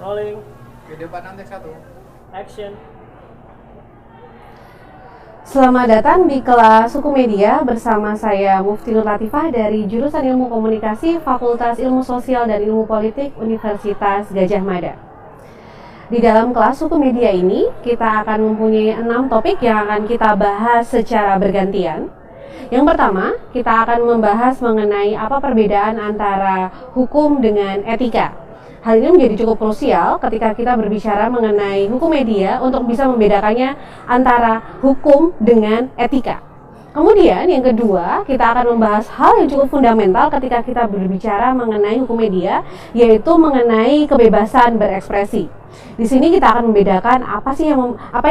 Rolling. Video 46 take 1. Action. Selamat datang di kelas Hukum Media bersama saya Mufti Nur Latifah dari Jurusan Ilmu Komunikasi Fakultas Ilmu Sosial dan Ilmu Politik Universitas Gadjah Mada. Di dalam kelas Hukum Media ini, kita akan mempunyai 6 topik yang akan kita bahas secara bergantian. Yang pertama, kita akan membahas mengenai apa perbedaan antara hukum dengan etika. Hal ini menjadi cukup krusial ketika kita berbicara mengenai hukum media untuk bisa membedakannya antara hukum dengan etika. Kemudian yang kedua, kita akan membahas hal yang cukup fundamental ketika kita berbicara mengenai hukum media, yaitu mengenai kebebasan berekspresi. Di sini kita akan membedakan apa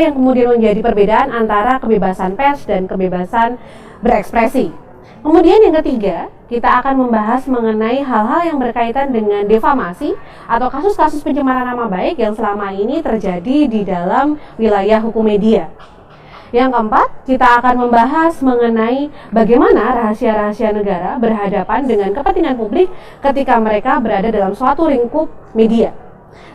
yang kemudian menjadi perbedaan antara kebebasan pers dan kebebasan berekspresi. Kemudian yang ketiga, kita akan membahas mengenai hal-hal yang berkaitan dengan defamasi atau kasus-kasus pencemaran nama baik yang selama ini terjadi di dalam wilayah hukum media. Yang keempat, kita akan membahas mengenai bagaimana rahasia-rahasia negara berhadapan dengan kepentingan publik ketika mereka berada dalam suatu lingkup media.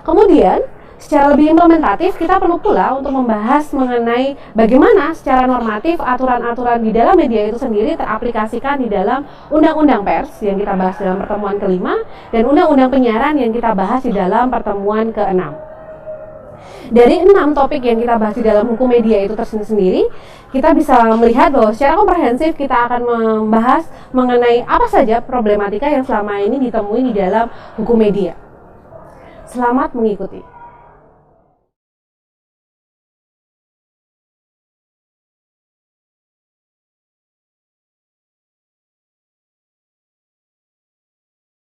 Kemudian, secara lebih implementatif, kita perlu pula untuk membahas mengenai bagaimana secara normatif aturan-aturan di dalam media itu sendiri teraplikasikan di dalam Undang-Undang Pers yang kita bahas dalam pertemuan kelima dan Undang-Undang Penyiaran yang kita bahas di dalam pertemuan ke-6. Dari 6 topik yang kita bahas di dalam hukum media itu tersendiri, kita bisa melihat bahwa secara komprehensif kita akan membahas mengenai apa saja problematika yang selama ini ditemui di dalam hukum media. Selamat mengikuti.